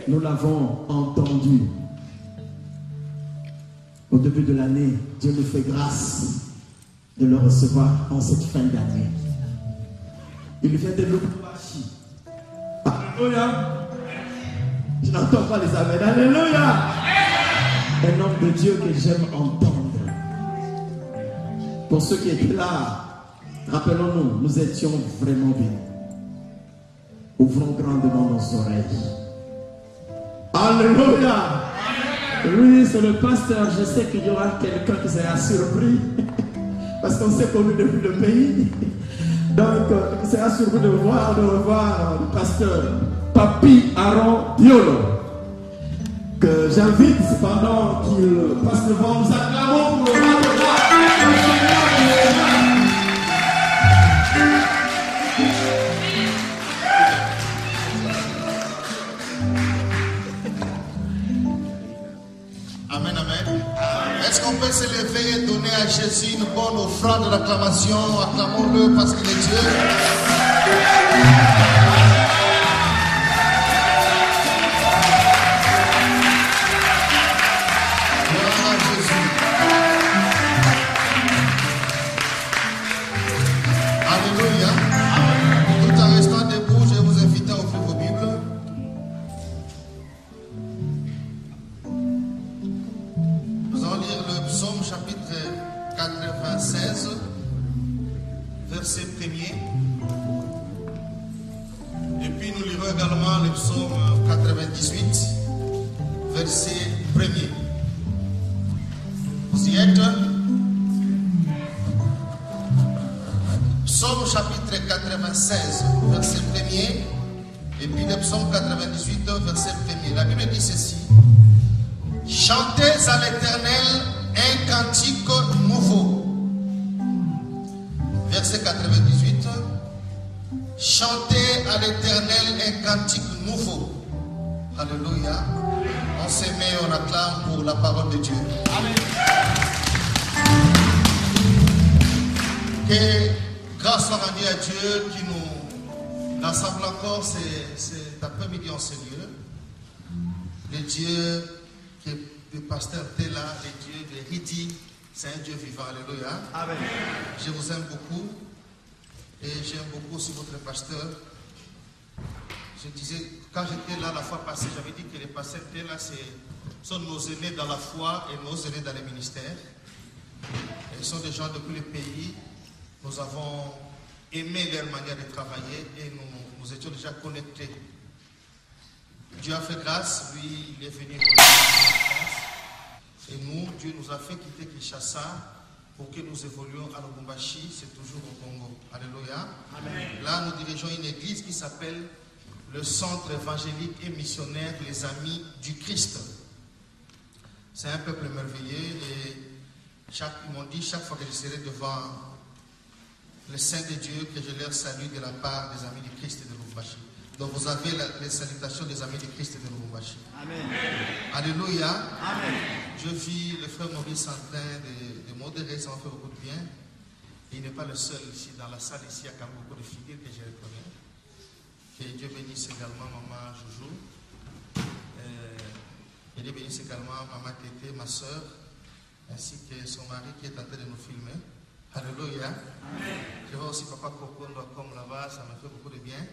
nous l'avons entendu. Au début de l'année, Dieu nous fait grâce de le recevoir en cette fin d'année. Il vient de Lubumbashi. Alléluia. Je n'entends pas les amens. Alléluia. Un homme de Dieu que j'aime entendre. Pour ceux qui étaient là, rappelons-nous, nous étions vraiment bénis. Ouvrons grandement nos oreilles. Alléluia. Oui, c'est le pasteur. Je sais qu'il y aura quelqu'un qui sera surpris. Parce qu'on s'est connu depuis le pays. Donc, il sera surpris de revoir le pasteur Papi Aaron Diolo. Que j'invite pendant qu'il passe devant. Nous acclamons pour le roi de roi. Amen, amen. Est-ce qu'on peut se lever et donner à Jésus une bonne offrande d'acclamation? Acclamons-le parce qu'il est Dieu. Gloire à Jésus. Alléluia. Tout en restant debout, je vais vous inviter à ouvrir vos Bibles. Nous allons lire le psaume chapitre 96, verset 1er. Et puis nous lirons également le psaume 98, verset 1er. Vous y êtes? Psaume chapitre 96, verset 1er. Et puis le psaume 98, verset 1er. La Bible dit ceci. Chantez à l'Éternel un cantique nouveau. Verset 98. Chantez à l'Éternel un cantique nouveau. Alléluia. On se met, on acclame pour la parole de Dieu. Amen. Que grâce soit rendue à Dieu qui nous rassemble encore cet après-midi en ce lieu. Le Dieu que le pasteur Tella, le Dieu de Ridi, c'est un Dieu vivant. Alléluia. Amen. Je vous aime beaucoup. Et j'aime beaucoup aussi votre pasteur. Je disais, quand j'étais là la fois passée, j'avais dit que les pasteurs Tella sont nos aînés dans la foi et nos aînés dans les ministères. Ils sont des gens depuis le pays. Nous avons aimé leur manière de travailler et nous étions déjà connectés. Dieu a fait grâce, lui, il est venu en France. Et nous, Dieu nous a fait quitter Kinshasa pour que nous évoluions à Lubumbashi, c'est toujours au Congo. Alléluia. Amen. Là, nous dirigeons une église qui s'appelle le Centre évangélique et missionnaire Les Amis du Christ. C'est un peuple merveilleux et ils m'ont dit chaque fois que je serai devant le Saint de Dieu que je leur salue de la part des Amis du Christ de Lubumbashi. Donc vous avez les salutations des Amis du Christ de Lubumbashi. Amen. Alléluia. Amen. Je vis le frère Maurice en train de modérer, ça m'a fait beaucoup de bien. Et il n'est pas le seul ici dans la salle, ici il y a quand même beaucoup de figures que je reconnais. Que Dieu bénisse également maman Joujou. Et Dieu bénisse également maman Tété, ma soeur, ainsi que son mari qui est en train de nous filmer. Alléluia. Amen. Je vois aussi papa Coco comme là-bas, ça m'a fait beaucoup de bien.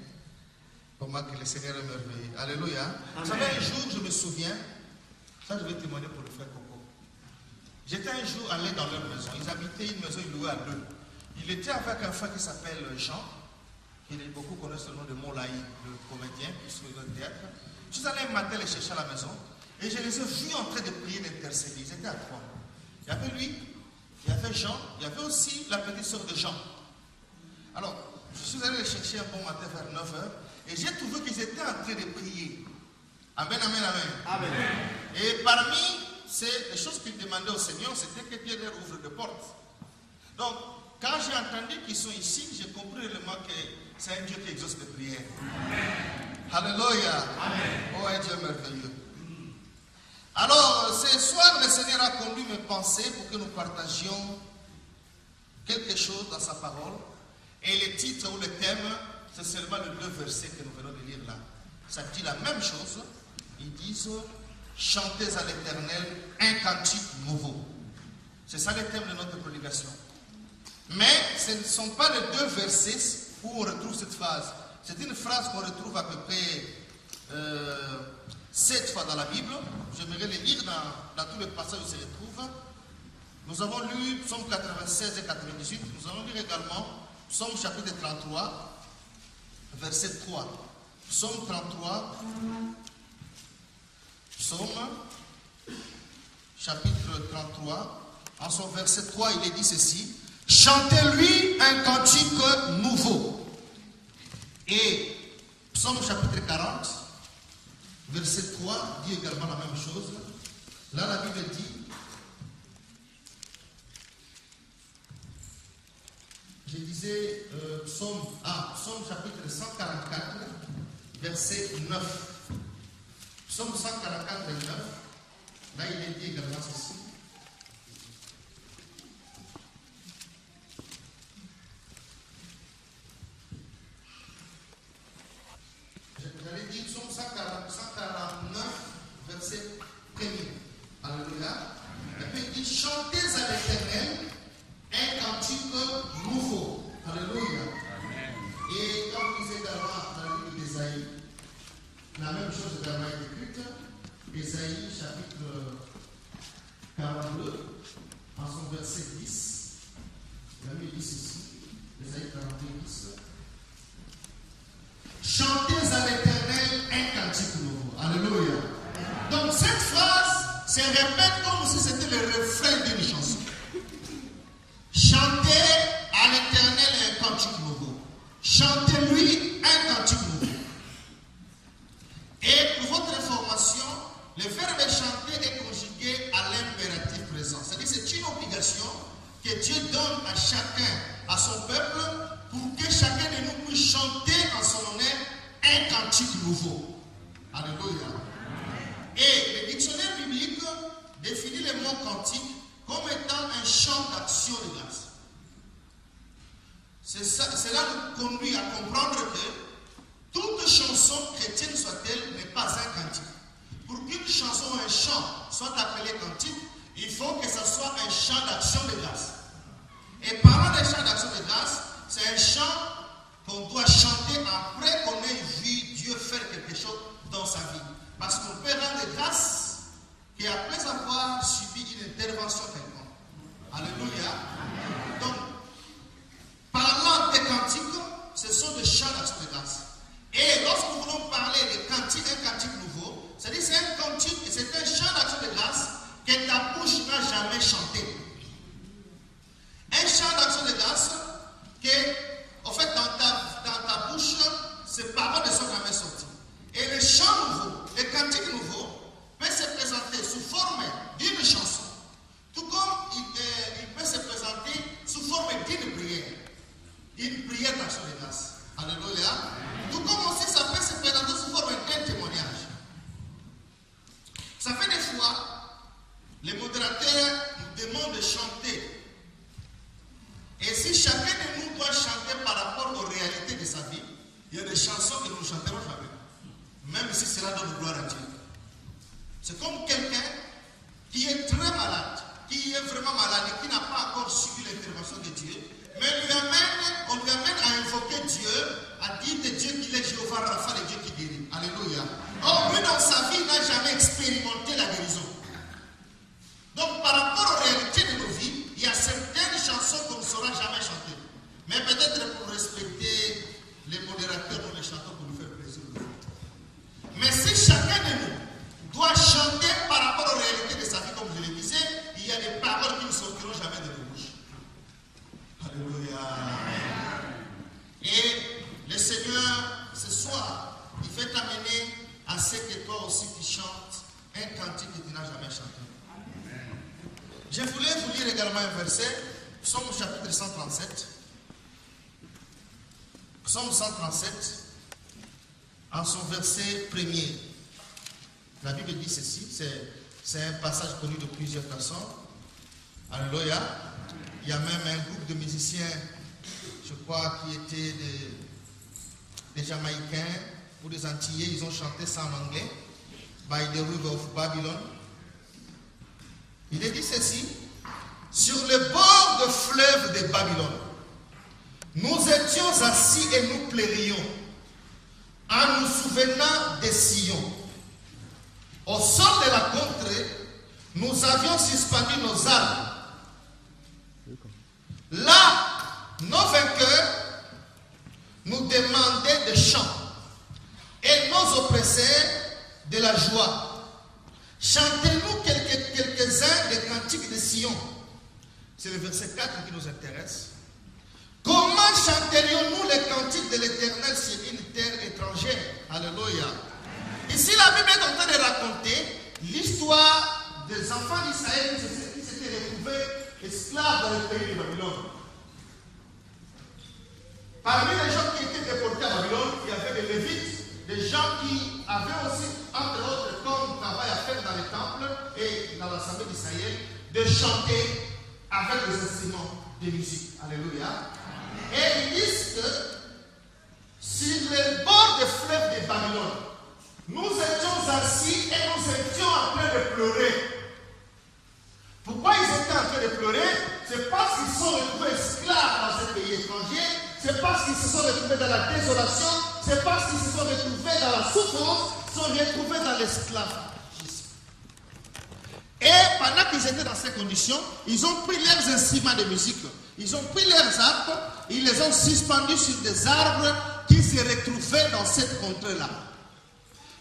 Comment que le Seigneur est merveilleux. Alléluia. Vous savez, un jour, je me souviens, ça je vais témoigner pour le frère Coco. J'étais un jour allé dans leur maison. Ils habitaient une maison, ils louaient à deux. Il était avec un frère qui s'appelle Jean, qui beaucoup connaissent le nom de Molaï, le comédien qui joue dans le théâtre. Je suis allé un matin les chercher à la maison et je les ai vus en train de prier, d'intercéder. Ils étaient à trois. Il y avait lui, il y avait Jean, il y avait aussi la petite sœur de Jean. Alors, je suis allé les chercher un bon matin vers 9h. Et j'ai trouvé qu'ils étaient en train de prier. Amen, amen, amen. Amen. Et parmi les choses qu'ils demandaient au Seigneur, c'était que Dieu leur ouvre des portes. Donc, quand j'ai entendu qu'ils sont ici, j'ai compris réellement que c'est un Dieu qui exauce les prières. Amen. Alléluia. Amen. Oh, un Dieu merveilleux. Alors, ce soir, le Seigneur a conduit mes pensées pour que nous partagions quelque chose dans sa parole. Et le titre ou le thème, c'est seulement les deux versets que nous venons de lire là. Ça dit la même chose. ils disent chantez à l'Éternel un cantique nouveau. C'est ça le thème de notre prédication. Mais ce ne sont pas les deux versets où on retrouve cette phrase. C'est une phrase qu'on retrouve à peu près 7 fois dans la Bible. J'aimerais les lire dans tous les passages où se retrouvent. Nous avons lu Psaume 96 et 98. Nous allons lire également Psaume chapitre 33, verset 3. Psaume 33, Psaume chapitre 33. En son verset 3, il est dit ceci. Chantez-lui un cantique nouveau. Et Psaume chapitre 40, verset 3, dit également la même chose. Là, la Bible dit, je disais, Psaume chapitre 144, verset 9. Psaume 144, 9. Là, il est dit également ceci. J'allais dire Psaume 149, verset 1er. Alléluia. Et puis il dit chantez à l'Éternel un cantique nouveau. Alléluia. Amen. Et comme vous disait également dans le livre d'Ésaïe, la même chose est également écrite. Ésaïe chapitre 42, en son verset 10. La Bible dit ceci. Ésaïe 42, 10. Chantez à l'Éternel un cantique nouveau. Alléluia. Donc cette phrase se répète comme si c'était le refrain d'une chanson. Chantez à l'Éternel un cantique nouveau. Chantez-lui un cantique nouveau. Et pour votre information, le verbe chanter est conjugué à l'impératif présent. C'est-à-dire que c'est une obligation que Dieu donne à chacun, à son peuple, pour que chacun de nous puisse chanter en son honneur un cantique nouveau. Alléluia. Et le dictionnaire biblique définit le mot cantique comme étant un chant d'action de grâce. Cela nous conduit à comprendre que toute chanson chrétienne soit-elle n'est pas un cantique. Pour qu'une chanson ou un chant soit appelé cantique, il faut que ce soit un chant d'action de grâce. Et parlant des chants d'action de grâce, c'est un chant qu'on doit chanter après qu'on ait vu Dieu faire quelque chose dans sa vie. Parce qu'on peut rendre grâce qu'après avoir subi une intervention quelconque. Alléluia. Donc, parlant des cantiques, ce sont des chants d'action de grâce. Et lorsque nous voulons parler de cantique, un cantique nouveau, c'est-à-dire c'est un cantique, c'est un chant d'action de grâce que ta bouche n'a jamais chanté. Un chant d'action de grâce que, en fait, dans ta bouche, ces paroles ne sont jamais sorties. Et le chant nouveau, le cantique nouveau, peut se présenter sous forme d'une chanson, tout comme il peut se présenter sous forme d'une prière d'action de grâce. Alléluia. Tout comme aussi ça peut se présenter sous forme d'un témoignage. Ça fait des fois, les modérateurs nous demandent de chanter. Et si chacun de nous doit chanter par rapport aux réalités de sa vie, il y a des chansons que nous ne chanterons jamais. Même si cela donne gloire à Dieu. C'est comme quelqu'un qui est très malade, qui est vraiment malade et qui n'a pas encore subi l'intervention de Dieu. Mais on lui amène à invoquer Dieu, à dire de Dieu qu'il est Jéhovah Rapha, le Dieu qui guérit. Alléluia. Or, lui dans sa vie, il n'a jamais expérimenté la guérison. Donc, par rapport aux réalités de nos vies, il y a certaines chansons qu'on ne saura jamais chanter. Mais peut-être pour respecter les modérateurs, nous les chantons pour nous faire plaisir. Mais si chacun de nous doit chanter par rapport aux réalités de sa vie, comme je le disais, il y a des paroles qui ne sortiront jamais de nos bouches. Alléluia. Et le Seigneur, ce soir, il veut t'amener à ce que toi aussi tu chantes un cantique que tu n'as jamais chanté. Je voulais vous lire également un verset, Psaume chapitre 137. Psaume 137, en son verset premier. La Bible dit ceci, c'est un passage connu de plusieurs personnes. Alléluia. Il y a même un groupe de musiciens, je crois, qui étaient des Jamaïcains ou des Antillais, ils ont chanté ça en anglais. by the river of Babylon. Il est dit ceci: sur le bord du fleuve de Babylone, nous étions assis et nous pleurions en nous souvenant de Sion. Au sol de la contrée, nous avions suspendu nos armes. Là, nos vainqueurs nous demandaient des chants et nos oppresseurs de la joie. Chantez-nous quelques-uns des cantiques de Sion. C'est le verset 4 qui nous intéresse. Comment chanterions-nous les cantiques de l'Éternel sur une terre étrangère? Alléluia. Ici, la Bible est en train de raconter l'histoire des enfants d'Israël qui s'étaient retrouvés esclaves dans le pays de Babylone. Parmi les gens qui étaient déportés à Babylone, il y avait des Lévites, des gens qui avaient aussi, entre autres, comme travail à faire dans les temples et dans l'assemblée d'Israël, de chanter avec des instruments de musique. Alléluia. Et ils disent que sur le bord des fleuves de Babylone, nous étions assis et nous étions en train de pleurer. Pourquoi ils étaient en train de pleurer? C'est parce qu'ils sont retrouvés esclaves dans ce pays étranger. C'est parce qu'ils se sont retrouvés dans la désolation. C'est parce qu'ils se sont retrouvés dans la souffrance. Ils sont retrouvés dans l'esclavagisme. Et pendant qu'ils étaient dans ces conditions, ils ont pris leurs instruments de musique. Ils ont pris leurs arcs. Ils les ont suspendus sur des arbres qui se retrouvaient dans cette contrée-là.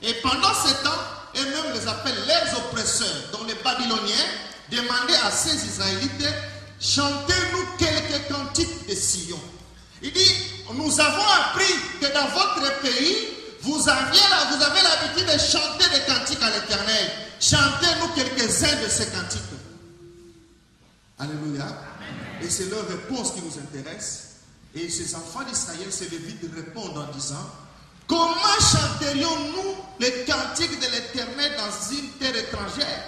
Et pendant ce temps, eux-mêmes les appellent leurs oppresseurs, dont les Babyloniens demandaient à ces Israélites: chantez-nous quelques cantiques de Sion. Il dit: nous avons appris que dans votre pays, vous avez l'habitude de chanter des cantiques à l'Éternel. Chantez-nous quelques-uns de ces cantiques. Alléluia. Et c'est leur réponse qui nous intéresse. Et ces enfants d'Israël, ces Lévites, répondent en disant: comment chanterions-nous les cantiques de l'Éternel dans une terre étrangère?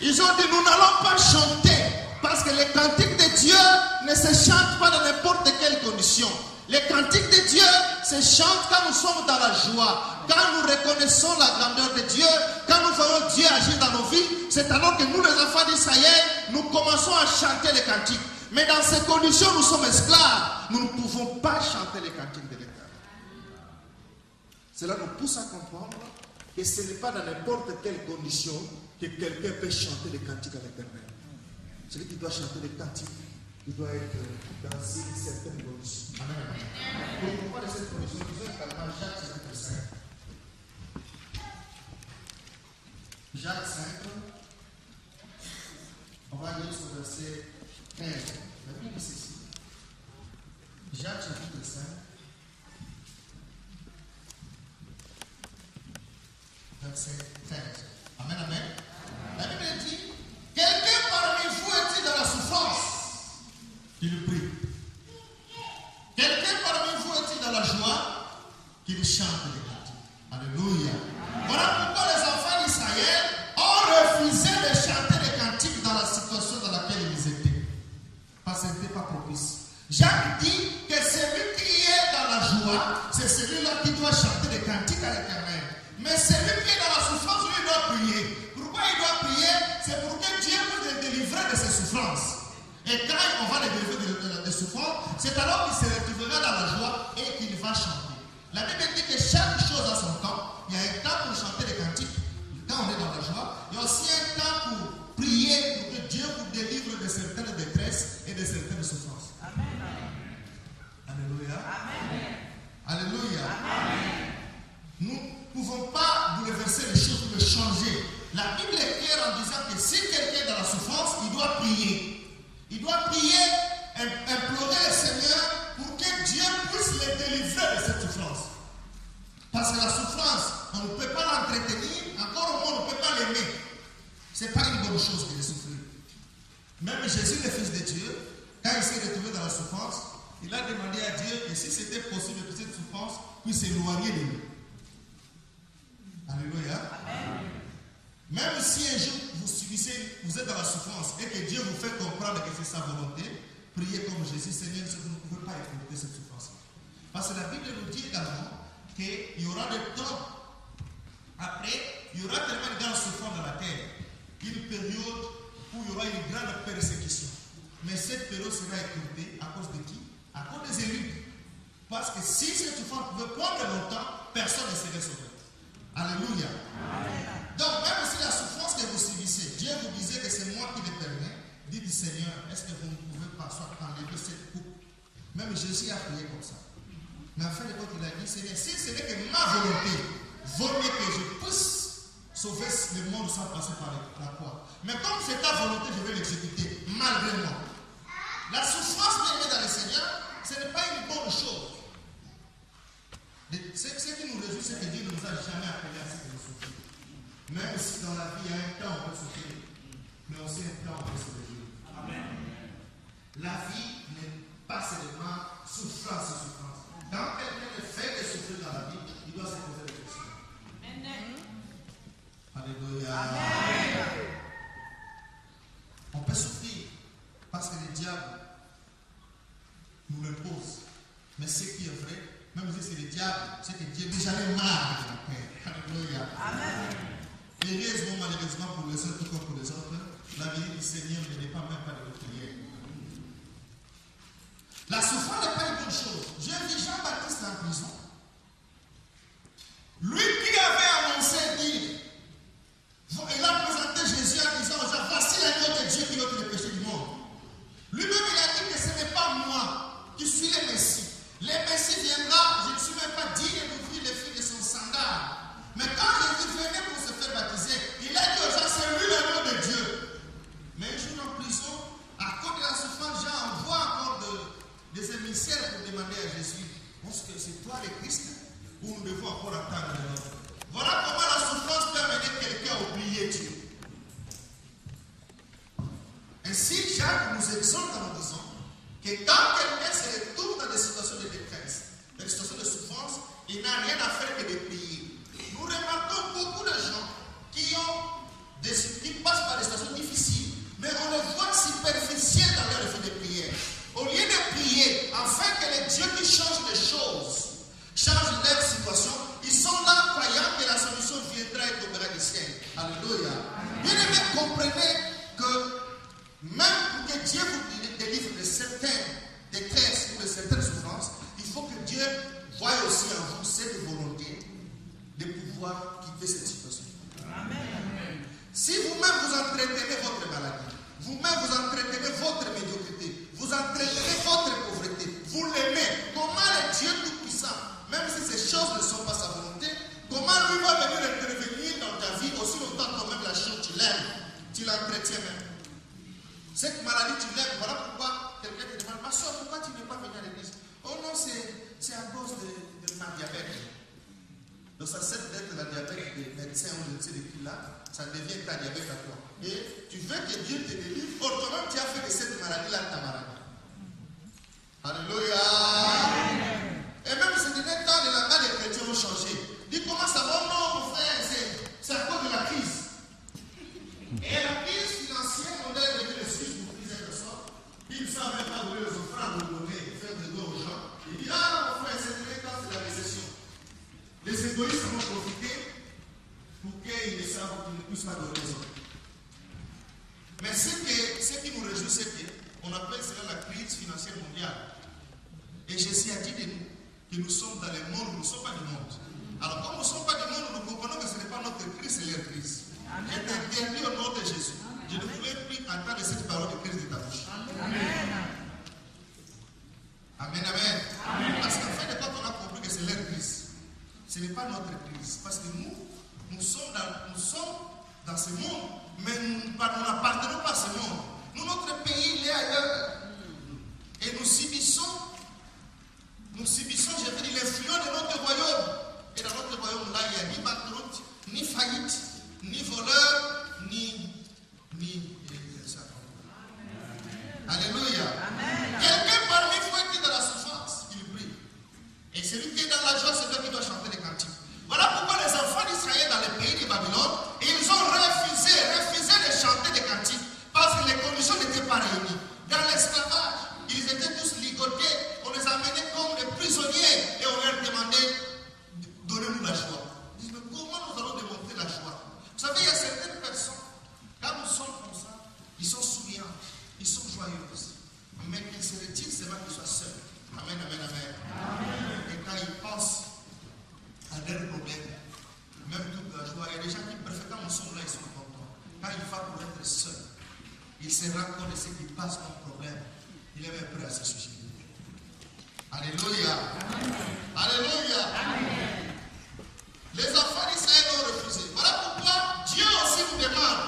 Ils ont dit: nous n'allons pas chanter, parce que les cantiques de Dieu ne se chantent pas dans n'importe quelle condition. Les cantiques de Dieu se chantent quand nous sommes dans la joie, quand nous reconnaissons la grandeur de Dieu, quand nous voyons Dieu agir dans nos vies. C'est alors que nous, les enfants d'Israël, nous commençons à chanter les cantiques. Mais dans ces conditions, nous sommes esclaves. Nous ne pouvons pas chanter les cantiques de l'Éternel. Cela nous pousse à comprendre que ce n'est pas dans n'importe quelle condition que quelqu'un peut chanter les cantiques à l'Éternel. Celui qui doit chanter les cantiques, il doit être dans une certaine condition. Amen. Pour comprendre cette condition, nous avons également Jacques chapitre 5. Jacques 5, on va lire sur le verset 15. La Bible dit ceci. Jacques chapitre 5. Verset 15. Amen, amen. La Bible dit: quelqu'un parmi vous est-il dans la souffrance? Qu'il prie. Quelqu'un parmi vous est-il dans la joie? Qu'il chante les cantiques. Alléluia. Voilà pourquoi les enfants d'Israël ont refusé de chanter les cantiques dans la situation dans laquelle ils étaient. Parce que ce n'était pas propice. Jacques dit que celui qui est dans la joie, c'est celui-là qui doit chanter les cantiques à l'Éternel. Mais celui qui est dans la souffrance, lui, doit prier. Pourquoi il doit prier? C'est pour que Dieu puisse le délivrer de ses souffrances. Et quand on va le délivrer des souffrances, c'est alors qu'il se retrouvera dans la joie et qu'il va chanter. La Bible dit que chaque chose a son temps. Il y a un temps pour chanter les cantiques, quand on est dans la joie. Il y a aussi un temps pour prier, pour que Dieu vous délivre de certaines détresses et de certaines souffrances. Amen. Alléluia. Amen. Alléluia. Amen. Nous ne pouvons pas bouleverser les choses ou les changer. La Bible est claire en disant que si quelqu'un est dans la souffrance, il doit prier. Il doit prier, implorer le Seigneur pour que Dieu puisse le délivrer de cette souffrance. Parce que la souffrance, on ne peut pas l'entretenir, encore au moins on ne peut pas l'aimer. Ce n'est pas une bonne chose de souffrir. Même Jésus, le Fils de Dieu, quand il s'est retrouvé dans la souffrance, il a demandé à Dieu que si c'était possible que cette souffrance puisse s'éloigner de lui. Alléluia. Amen. Même si un jour vous subissez, vous êtes dans la souffrance et que Dieu vous fait comprendre que c'est sa volonté, priez comme Jésus: Seigneur, vous ne pouvez pas écouter cette souffrance. Parce que la Bible nous dit également qu'il y aura des temps Après, il y aura tellement de grands souffrances dans la terre. Une période où il y aura une grande persécution. Mais cette période sera écourtée à cause de qui? À cause des élus. Parce que si cette souffrance pouvait prendre longtemps, personne ne serait sauvé. Alléluia. Donc, même si la souffrance que vous subissez, Dieu vous disait que c'est moi qui le permets, dites Seigneur, est-ce que vous ne pouvez pas soit enlever cette coupe? Même Jésus a prié comme ça. Mais en fin de compte, il a dit, Seigneur, si ce n'est que ma volonté, vaut mieux que je puisse sauver le monde sans passer par la croix. Mais comme c'est ta volonté, je vais l'exécuter, malgré moi. La souffrance bien dans le Seigneur, ce n'est pas une bonne chose. Ce qui nous réjouit, c'est que Dieu ne nous a jamais appelé à ce que nous souffrions. Même si dans la vie, il y a un temps où on peut souffrir, mais aussi un temps où on peut se réjouir. Amen. La vie n'est pas seulement souffrance et souffrance. Quand quelqu'un est fait de souffrir dans la vie, il doit se poser des questions. Amen. Alléluia. Amen. On peut souffrir parce que le diable nous l'impose. Mais ce qui est vrai, même si c'est le diable, c'est que Dieu déjà est marre de la paix. Alléluia. Amen. Heureusement, malheureusement pour les uns tout comme pour les autres, la vie du Seigneur ne dépend même pas de notre prière. La souffrance n'est pas une bonne chose. J'ai vu Jean-Baptiste en prison. Lui qui avait annoncé dire, il a présenté Jésus en disant aux gens, voici l'agneau de Dieu qui ôte les péchés du monde. Lui-même il a dit que ce n'est pas moi qui suis le Messie. Le Messie viendra, je ne suis même pas digne d'ouvrir les fils de son sandal. Mais quand Jésus venait pour se faire baptiser, il a dit aux gens, c'est lui l'agneau de Dieu. Mais un jour en prison, à cause de la souffrance, Jean envoie encore des émissaires pour demander à Jésus, est-ce que c'est toi le Christ ou nous devons encore attendre un autre? Voilà comment la souffrance peut amener quelqu'un à oublier Dieu. Ainsi, Jacques nous exhorte en nous disant que quand quelqu'un se retrouve dans des situations de détresse, dans des situations de souffrance, il n'a rien à faire que de prier. Nous remarquons beaucoup de gens qui passent par des situations difficiles, mais on les voit superficiels dans leur effet de prière. Au lieu de prier, afin que les dieux qui changent les choses, changent leur situation, ils sont là croyant que la solution viendra et tombera du ciel. Alléluia. Bien aimé, comprenez que même pour que Dieu vous délivre de certaines détresses ou de certaines souffrances, il faut que Dieu voie aussi en vous cette volonté de pouvoir quitter cette situation. Amen. Si vous-même vous entretenez votre maladie, vous-même vous entretenez votre médiocrité, vous entretenez votre pauvreté, vous l'aimez, comment le Dieu Tout-Puissant, même si ces choses ne sont pas sa volonté, comment lui va venir intervenir dans ta vie aussi longtemps que même la chose tu l'aimes, tu l'entretiens même. Cette maladie tu l'aimes, voilà pourquoi quelqu'un te demande, ma soeur, pourquoi tu ne veux pas venir à l'église? Oh non, c'est à cause de ma diabète. Donc ça cesse d'être la diabète des médecins ou je ne sais de qui là, ça devient ta diabète à toi. Et tu veux que Dieu te délivre, or toi-même tu as fait de cette maladie-là ta maladie. Alléluia. Amen. Et même ce dernier temps, les langages des chrétiens ont changé. Dis comment ça va? Non, mon frère, c'est à cause de la crise. Et la crise financière, on a réglé les Suisses pour priser de ça. Ils ne savent même pas donner les offrandes, vous donner, faire des dons aux gens. Ils disent, ah mon frère, c'est le temps, c'est la récession. Les égoïstes vont profiter pour qu'ils ne savent qu'ils ne puissent pas donner les autres. Mais ce qui nous réjouit, c'est qu'on appelle cela la crise financière mondiale. Et Jésus a dit de nous que nous sommes dans le monde, nous ne sommes pas du monde. Alors, comme nous ne sommes pas du monde, nous comprenons que ce n'est pas notre crise, c'est leur crise. Je t'interdis au nom de Jésus. Je ne voulais plus entendre cette parole de crise de ta bouche. Amen. Amen, amen. Amen. Parce qu'en fait, quand on a compris que c'est leur crise, ce n'est pas notre crise. Parce que nous sommes dans ce monde, mais nous n'appartenons pas à ce monde. Nous, notre pays, il est ailleurs. Et nous subissons, je veux dire, l'influence de notre royaume. Et dans notre royaume, là, il n'y a ni banqueroute, ni faillite, ni voleur, ni alléluia. Amen. Quelqu'un parmi vous qui est dans la souffrance, il prie. Et celui qui est dans la joie, c'est lui qui doit chanter les cantiques. Voilà pourquoi les enfants d'Israël dans le pays de Babylone, ils ont refusé de chanter des cantiques parce que les conditions n'étaient pas réunies. Dans l'esclavage, ils étaient tous ligotés il se rend compte de ce qui passe comme problème. Il est même prêt à se suicider. Alléluia. Alléluia. Amen. Les enfants d'Israël ont refusé. Voilà pourquoi Dieu aussi nous demande,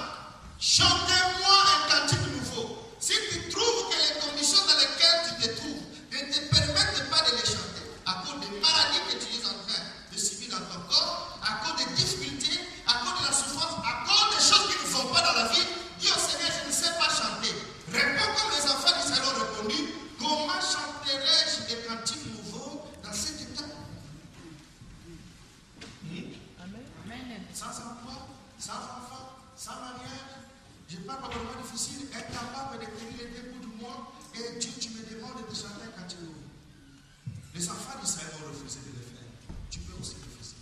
chantez-moi un cantique nouveau. Si tu trouves que les conditions dans lesquelles tu te trouves ne te permettent pas de les chanter, à cause des maladies que tu es en train de subir dans ton corps, à cause des difficultés, à cause de la souffrance, à cause des choses qui ne font pas dans la vie, dis au Seigneur, je ne sais pas chanter. Réponds comme les enfants d'Israël ont répondu, comment chanterai-je des cantiques nouveaux dans cet état? Sans emploi, sans enfant, sans mariage, je n'ai pas vraiment difficile, incapable de tenir les deux bouts du mois, et Dieu, tu me demandes de te chanter un cantique nouveau. Les enfants d'Israël ont refusé de le faire. Tu peux aussi refuser.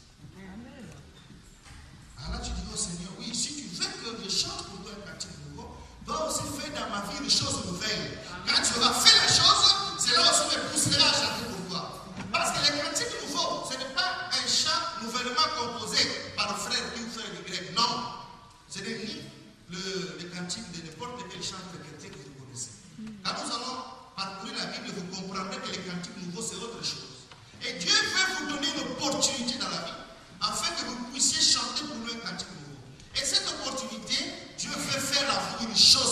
Alors là, tu dis au Seigneur, oui, si tu veux que je chante pour toi un cantique nouveau, dois aussi faire dans ma vie une chose nouvelle. Quand tu auras fait la chose, c'est là où tu me pousseras à chanter pour toi. Parce que les cantiques nouveaux, ce n'est pas un chant nouvellement composé par le frère ou frère du grec. Non. Ce n'est ni le cantique de n'importe quel chant de chrétien que vous connaissez. Quand nous allons parcourir la Bible, vous comprendrez que les cantiques nouveaux, c'est autre chose. Et Dieu veut vous donner une opportunité dans la vie, afin que vous puissiez chanter pour lui un cantique nouveau. Et cette opportunité, Dieu veut faire à vous une chose